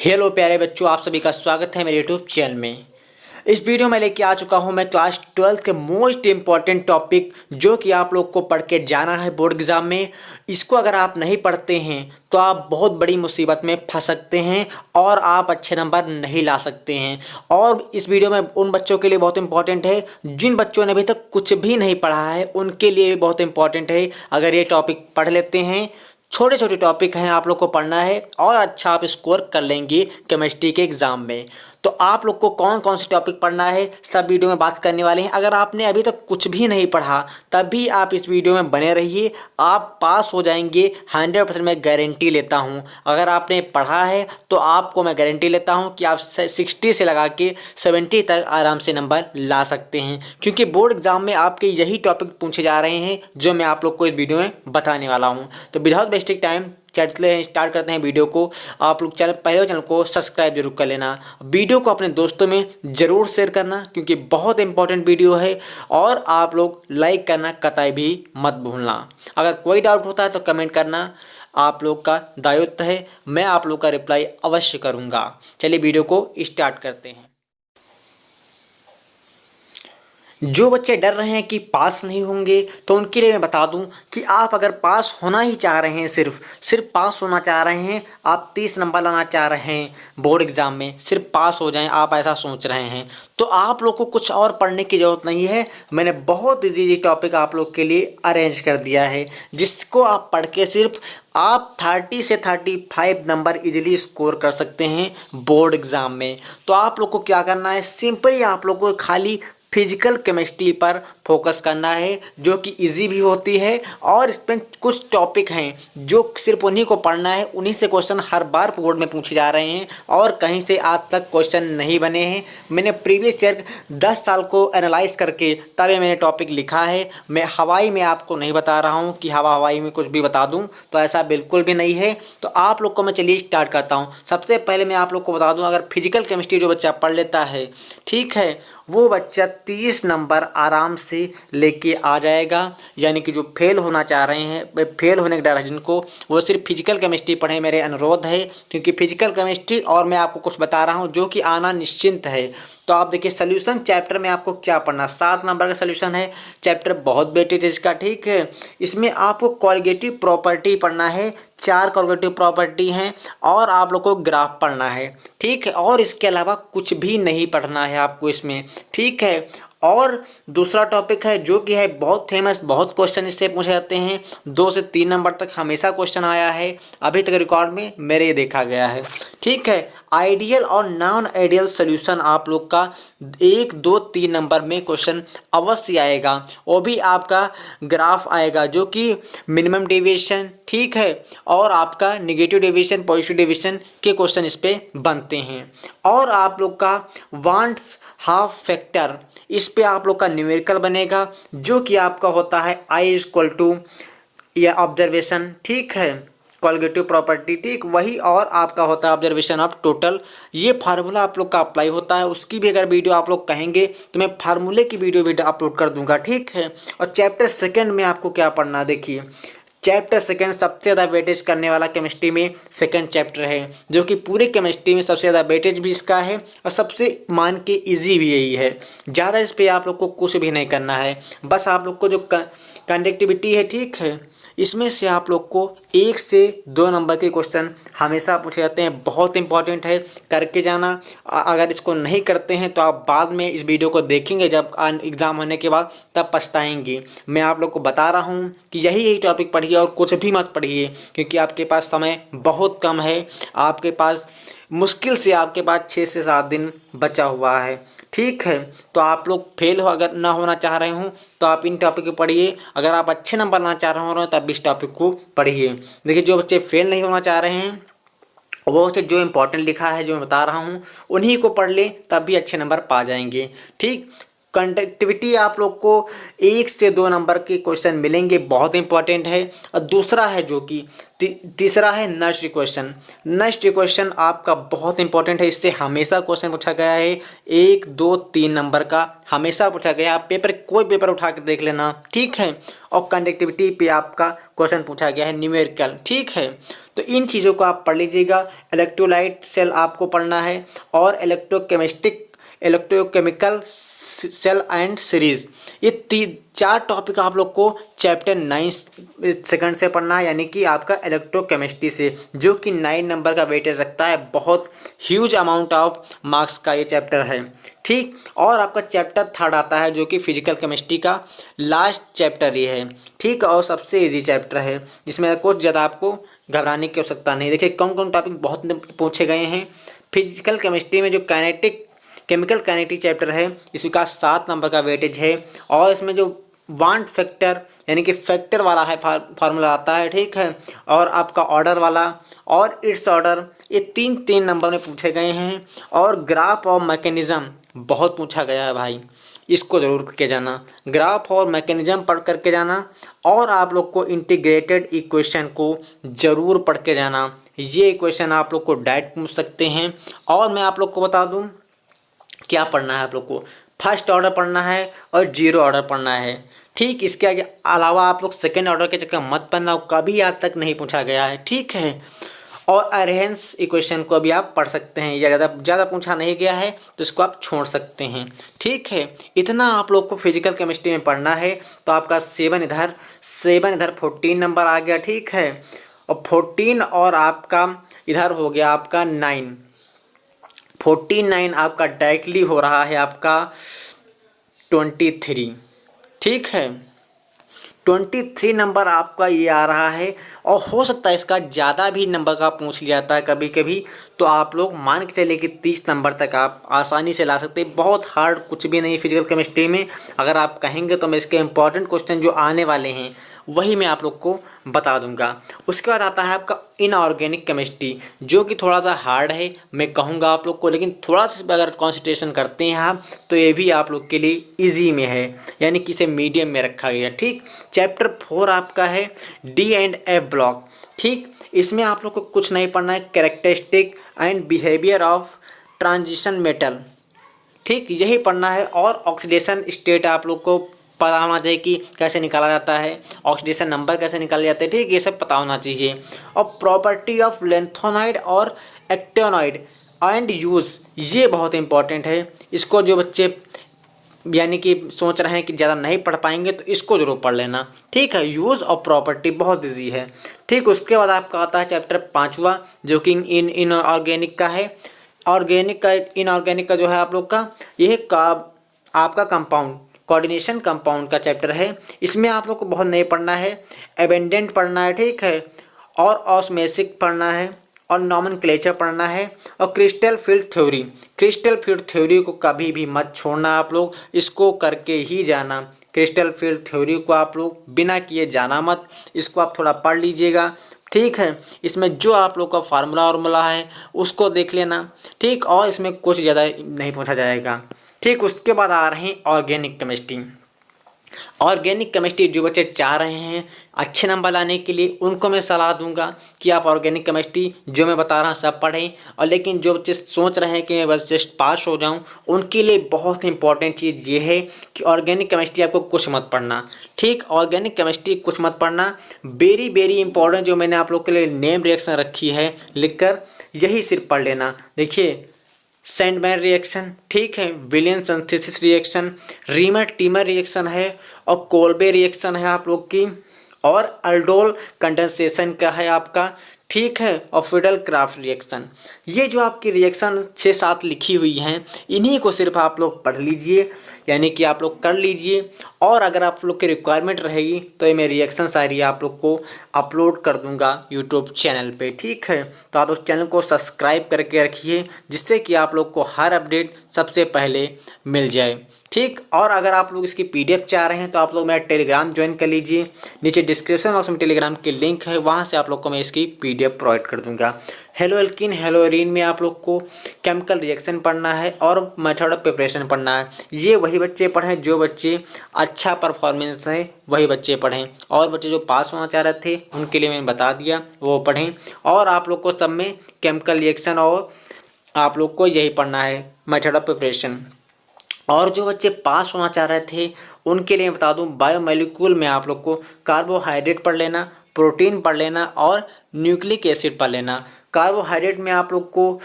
Hello प्यारे बच्चों, आप सभी का स्वागत है मेरे यूट्यूब चैनल में। इस वीडियो में लेके आ चुका हूं मैं क्लास 12 के मोस्ट इम्पॉर्टेंट टॉपिक जो कि आप लोग को पढ़ के जाना है बोर्ड एग्जाम में। इसको अगर आप नहीं पढ़ते हैं तो आप बहुत बड़ी मुसीबत में फंस सकते हैं और आप अच्छे नंबर नहीं ला सकते हैं। और इस वीडियो में उन बच्चों के लिए बहुत इंपॉर्टेंट है जिन बच्चों ने अभी तक कुछ भी नहीं पढ़ा है, उनके लिए भी बहुत इंपॉर्टेंट है। अगर ये टॉपिक पढ़ लेते हैं, छोटे छोटे टॉपिक हैं, आप लोग को पढ़ना है और अच्छा आप स्कोर कर लेंगे केमिस्ट्री के एग्ज़ाम में। तो आप लोग को कौन कौन से टॉपिक पढ़ना है सब वीडियो में बात करने वाले हैं। अगर आपने अभी तक कुछ भी नहीं पढ़ा तब भी आप इस वीडियो में बने रहिए, आप पास हो जाएंगे 100%। मैं गारंटी लेता हूं। अगर आपने पढ़ा है तो आपको मैं गारंटी लेता हूं कि आप 60 से लगा के 70 तक आराम से नंबर ला सकते हैं, क्योंकि बोर्ड एग्जाम में आपके यही टॉपिक पूछे जा रहे हैं जो मैं आप लोग को इस वीडियो में बताने वाला हूँ। तो विदाउट वेस्टिंग टाइम चलते हैं, स्टार्ट करते हैं वीडियो को। आप लोग चैनल को सब्सक्राइब जरूर कर लेना, वीडियो को अपने दोस्तों में ज़रूर शेयर करना क्योंकि बहुत इंपॉर्टेंट वीडियो है, और आप लोग लाइक करना कतई भी मत भूलना। अगर कोई डाउट होता है तो कमेंट करना, आप लोग का दायित्व है, मैं आप लोग का रिप्लाई अवश्य करूँगा। चलिए वीडियो को स्टार्ट करते हैं। जो बच्चे डर रहे हैं कि पास नहीं होंगे तो उनके लिए मैं बता दूं कि आप अगर पास होना ही चाह रहे हैं, सिर्फ पास होना चाह रहे हैं, आप 30 नंबर लाना चाह रहे हैं बोर्ड एग्ज़ाम में, सिर्फ पास हो जाएं, आप ऐसा सोच रहे हैं तो आप लोग को कुछ और पढ़ने की ज़रूरत नहीं है। मैंने बहुत ईजी टॉपिक आप लोग के लिए अरेंज कर दिया है जिसको आप पढ़ के सिर्फ आप 30 से 35 नंबर इजीली स्कोर कर सकते हैं बोर्ड एग्ज़ाम में। तो आप लोग को क्या करना है, सिंपली आप लोग को खाली फिजिकल केमिस्ट्री पर फोकस करना है जो कि इजी भी होती है, और इसमें कुछ टॉपिक हैं जो सिर्फ उन्हीं को पढ़ना है। उन्हीं से क्वेश्चन हर बार बोर्ड में पूछे जा रहे हैं और कहीं से आज तक क्वेश्चन नहीं बने हैं। मैंने प्रीवियस ईयर 10 साल को एनालाइज करके तब ये मैंने टॉपिक लिखा है। मैं हवाई में आपको नहीं बता रहा हूँ कि हवाई में कुछ भी बता दूँ, तो ऐसा बिल्कुल भी नहीं है। तो आप लोग को मैं चलिए स्टार्ट करता हूँ। सबसे पहले मैं आप लोग को बता दूँ, अगर फिजिकल केमिस्ट्री जो बच्चा पढ़ लेता है, ठीक है, वो बच्चा 30 नंबर आराम से लेके आ जाएगा। यानी कि जो फेल होना चाह रहे हैं, फेल होने का डर है जिनको, वो सिर्फ फिजिकल केमिस्ट्री पढ़ें, मेरे अनुरोध है, क्योंकि फिजिकल केमिस्ट्री और मैं आपको कुछ बता रहा हूँ जो कि आना निश्चिंत है। तो आप देखिए, सोल्यूशन चैप्टर में आपको क्या पढ़ना, 7 नंबर का सोल्यूशन है। चैप्टर बहुत वेटेज है इसका, ठीक है। इसमें आपको कॉलिगेटिव प्रॉपर्टी पढ़ना है, 4 कॉलिगेटिव प्रॉपर्टी हैं, और आप लोग को ग्राफ पढ़ना है, ठीक है। और इसके अलावा कुछ भी नहीं पढ़ना है आपको इसमें, ठीक है। और दूसरा टॉपिक है जो कि है बहुत फेमस, बहुत क्वेश्चन इससे पूछे जाते हैं, 2 से 3 नंबर तक हमेशा क्वेश्चन आया है, अभी तक रिकॉर्ड में मेरे ये देखा गया है, ठीक है। आइडियल और नॉन आइडियल सोल्यूशन आप लोग का 1, 2, 3 नंबर में क्वेश्चन अवश्य आएगा। वो भी आपका ग्राफ आएगा जो कि मिनिमम डेविएशन, ठीक है, और आपका नेगेटिव डेविएशन, पॉजिटिव डेविएशन के क्वेश्चन इस पे बनते हैं। और आप लोग का वांट्स हाफ फैक्टर, इस पे आप लोग का न्यूमेरिकल बनेगा जो कि आपका होता है I या ऑब्जर्वेशन, ठीक है, कॉलिगेटिव प्रॉपर्टी, ठीक वही, और आपका होता है ऑब्जर्वेशन ऑफ टोटल। ये फार्मूला आप लोग का अप्लाई होता है, उसकी भी अगर वीडियो आप लोग कहेंगे तो मैं फार्मूले की वीडियो भी अपलोड कर दूंगा, ठीक है। और चैप्टर सेकेंड में आपको क्या पढ़ना, देखिए चैप्टर सेकेंड सबसे ज़्यादा वेटेज करने वाला केमिस्ट्री में सेकेंड चैप्टर है, जो कि पूरे केमिस्ट्री में सबसे ज़्यादा वेटेज भी इसका है और सबसे मान के इजी भी यही है। ज़्यादा इस पर आप लोग को कुछ भी नहीं करना है, बस आप लोग को जो कंडक्टिविटी है, ठीक है, इसमें से आप लोग को 1 से 2 नंबर के क्वेश्चन हमेशा पूछे जाते हैं, बहुत इंपॉर्टेंट है, करके जाना। अगर इसको नहीं करते हैं तो आप बाद में इस वीडियो को देखेंगे जब एग्ज़ाम होने के बाद, तब पछताएंगे। मैं आप लोग को बता रहा हूँ कि यही टॉपिक पढ़िए और कुछ भी मत पढ़िए, क्योंकि आपके पास समय बहुत कम है, आपके पास मुश्किल से आपके पास 6 से 7 दिन बचा हुआ है, ठीक है। तो आप लोग फेल हो अगर ना होना चाह रहे हो तो आप इन टॉपिक को पढ़िए, अगर आप अच्छे नंबर लाना चाह रहे हो तब इस टॉपिक को पढ़िए। देखिए, जो बच्चे फेल नहीं होना चाह रहे हैं वो बच्चे जो इंपॉर्टेंट लिखा है, जो मैं बता रहा हूँ, उन्हीं को पढ़ लें, तब भी अच्छे नंबर पा जाएंगे, ठीक। कंडक्टिविटी आप लोग को 1 से 2 नंबर के क्वेश्चन मिलेंगे, बहुत इंपॉर्टेंट है। और दूसरा है जो कि तीसरा है नष्ट इक्वेशन। नष्ट इक्वेशन आपका बहुत इंपॉर्टेंट है, इससे हमेशा क्वेश्चन पूछा गया है, 1 2 3 नंबर का हमेशा पूछा गया। आप कोई पेपर उठा के देख लेना, ठीक है। और कंडक्टिविटी पे आपका क्वेश्चन पूछा गया है न्यूमेरिकल, ठीक है। तो इन चीज़ों को आप पढ़ लीजिएगा। इलेक्ट्रोलाइट सेल आपको पढ़ना है और इलेक्ट्रोकेमिकल सेल एंड सीरीज, ये 4 टॉपिक आप लोग को चैप्टर 9 सेकंड से पढ़ना है, यानी कि आपका इलेक्ट्रोकेमिस्ट्री से, जो कि 9 नंबर का वेटेज रखता है। बहुत ह्यूज अमाउंट ऑफ मार्क्स का ये चैप्टर है, ठीक। और आपका चैप्टर 3 आता है जो कि फिजिकल केमिस्ट्री का लास्ट चैप्टर ये है, ठीक। और सबसे ईजी चैप्टर है, जिसमें कुछ ज़्यादा आपको घबराने की आवश्यकता नहीं। देखिए कौन कौन टॉपिक बहुत पूछे गए हैं। फिजिकल केमिस्ट्री में जो केमिकल काइनेटिक चैप्टर है, इसका 7 नंबर का वेटेज है। और इसमें जो वांट फैक्टर यानी कि फैक्टर वाला है फार्मूला आता है, ठीक है। और आपका ऑर्डर वाला और इट्स ऑर्डर, ये 3 नंबर में पूछे गए हैं। और ग्राफ और मैकेनिज्म बहुत पूछा गया है भाई, इसको ज़रूर करके जाना। ग्राफ और मैकेनिज्म पढ़ करके जाना। और आप लोग को इंटीग्रेटेड इक्वेशन को ज़रूर पढ़ के जाना। ये इक्वेशन आप लोग को डायरेक्ट पूछ सकते हैं। और मैं आप लोग को बता दूं क्या पढ़ना है। आप लोग को फर्स्ट ऑर्डर पढ़ना है और जीरो ऑर्डर पढ़ना है, ठीक। इसके आगे अलावा आप लोग सेकेंड ऑर्डर के चक्कर मत पढ़ना, कभी आज तक नहीं पूछा गया है, ठीक है। और अरेंज इक्वेशन को भी आप पढ़ सकते हैं, या ज़्यादा पूछा नहीं गया है तो इसको आप छोड़ सकते हैं, ठीक है। इतना आप लोग को फिजिकल केमिस्ट्री में पढ़ना है। तो आपका 7 इधर 14 नंबर आ गया, ठीक है। और 14 और आपका इधर हो गया आपका 9 आपका डायरेक्टली हो रहा है आपका 23, ठीक है। 23 नंबर आपका ये आ रहा है। और हो सकता है इसका ज़्यादा भी नंबर का पूछ लिया जाता है कभी कभी, तो आप लोग मान के चलिए कि 30 नंबर तक आप आसानी से ला सकते हैं। बहुत हार्ड कुछ भी नहीं फिजिकल केमिस्ट्री में। अगर आप कहेंगे तो मैं इसके इंपॉर्टेंट क्वेश्चन जो आने वाले हैं वही मैं आप लोग को बता दूंगा। उसके बाद आता है आपका इनऑर्गेनिक केमिस्ट्री, जो कि थोड़ा सा हार्ड है मैं कहूँगा आप लोग को, लेकिन थोड़ा सा अगर कॉन्सेंट्रेशन करते हैं आप तो ये भी आप लोग के लिए इजी में है, यानी कि इसे मीडियम में रखा गया, ठीक। चैप्टर 4 आपका है D&F ब्लॉक, ठीक। इसमें आप लोग को कुछ नहीं पढ़ना है, characteristic and behaviour of transition metal, ठीक, यही पढ़ना है। और ऑक्सीडेशन स्टेट आप लोग को पता होना चाहिए कि कैसे निकाला जाता है, ऑक्सीडेशन नंबर कैसे निकाले जाते हैं, ठीक, ये सब पता होना चाहिए। और प्रॉपर्टी ऑफ लेंथोनाइड और एक्टिनोइड एंड यूज़, ये बहुत इंपॉर्टेंट है। इसको जो बच्चे यानी कि सोच रहे हैं कि ज़्यादा नहीं पढ़ पाएंगे तो इसको जरूर पढ़ लेना, ठीक है। यूज़ और प्रॉपर्टी बहुत ईजी है, ठीक। उसके बाद आपका आता है चैप्टर 5वां, जो कि इनऑर्गेनिक का है। इनऑर्गेनिक का जो है आप लोग का ये आपका कंपाउंड कोऑर्डिनेशन कंपाउंड का चैप्टर है। इसमें आप लोग को बहुत नहीं पढ़ना है, एबेंडेंट पढ़ना है, ठीक है। और ऑस्मोसिस पढ़ना है और नॉमेनक्लेचर पढ़ना है। और क्रिस्टल फील्ड थ्योरी को कभी भी मत छोड़ना आप लोग, इसको करके ही जाना। क्रिस्टल फील्ड थ्योरी को आप लोग बिना किए जाना मत, इसको आप थोड़ा पढ़ लीजिएगा, ठीक है। इसमें जो आप लोग का फार्मूला है उसको देख लेना, ठीक। और इसमें कुछ ज़्यादा नहीं पूछा जाएगा, ठीक। उसके बाद आ रहे हैं ऑर्गेनिक केमिस्ट्री जो बच्चे चाह रहे हैं अच्छे नंबर लाने के लिए, उनको मैं सलाह दूंगा कि आप ऑर्गेनिक केमिस्ट्री जो मैं बता रहा हूँ सब पढ़ें। और लेकिन जो बच्चे सोच रहे हैं कि मैं बस जस्ट पास हो जाऊँ, उनके लिए बहुत इंपॉर्टेंट चीज़ ये है कि ऑर्गेनिक केमिस्ट्री आपको कुछ मत पढ़ना, ठीक। ऑर्गेनिक केमिस्ट्री कुछ मत पढ़ना, वेरी वेरी इंपॉर्टेंट जो मैंने आप लोग के लिए नेम रिएक्शन रखी है लिखकर, यही सिर्फ पढ़ लेना। देखिए सैंडमैन रिएक्शन, ठीक है, Williamson synthesis reaction, Reimer Tiemann reaction है, और कोल्बे रिएक्शन है आप लोग की, और अल्डोल कंडेंसेशन का है आपका, ठीक है, और फिडल क्राफ्ट रिएक्शन। ये जो आपकी रिएक्शन 6-7 लिखी हुई हैं, इन्हीं को सिर्फ आप लोग पढ़ लीजिए, यानी कि आप लोग कर लीजिए। और अगर आप लोग की रिक्वायरमेंट रहेगी तो ये मैं रिएक्शन सारी आप लोग को अपलोड कर दूंगा यूट्यूब चैनल पे, ठीक है। तो आप उस चैनल को सब्सक्राइब करके रखिए, जिससे कि आप लोग को हर अपडेट सबसे पहले मिल जाए, ठीक। और अगर आप लोग इसकी PDF चाह रहे हैं तो आप लोग मेरा टेलीग्राम ज्वाइन कर लीजिए। नीचे डिस्क्रिप्शन बॉक्स में टेलीग्राम की लिंक है, वहाँ से आप लोग को मैं इसकी PDF प्रोवाइड कर दूंगा। हेलो एल्कीन हेलो एरीन में आप लोग को केमिकल रिएक्शन पढ़ना है और मेथड ऑफ प्रिपरेशन पढ़ना है। ये वही बच्चे पढ़ें जो बच्चे अच्छा परफॉर्मेंस है, वही बच्चे पढ़ें। और बच्चे जो पास होना चाह रहे थे उनके लिए मैंने बता दिया, वो पढ़ें। और आप लोग को सब में केमिकल रिएक्शन और आप लोग को यही पढ़ना है, मेथड ऑफ प्रिपरेशन। और जो बच्चे पास होना चाह रहे थे उनके लिए बता दूं, बायोमोलिक्यूल में आप लोग को कार्बोहाइड्रेट पढ़ लेना, प्रोटीन पढ़ लेना और न्यूक्लिक एसिड पढ़ लेना। कार्बोहाइड्रेट में आप लोग को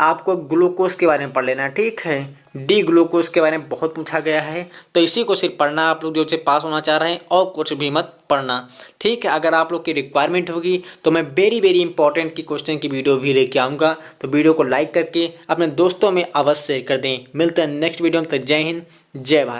आपको ग्लूकोज के बारे में पढ़ लेना, ठीक है। डी ग्लूकोज के बारे में बहुत पूछा गया है, तो इसी को सिर्फ पढ़ना आप लोग जो से पास होना चाह रहे हैं, और कुछ भी मत पढ़ना, ठीक है। अगर आप लोग की रिक्वायरमेंट होगी तो मैं वेरी इंपॉर्टेंट की क्वेश्चन की वीडियो भी लेके आऊँगा। तो वीडियो को लाइक करके अपने दोस्तों में अवश्य शेयर कर दें। मिलते हैं नेक्स्ट वीडियो में, तक जय हिंद जय भारत।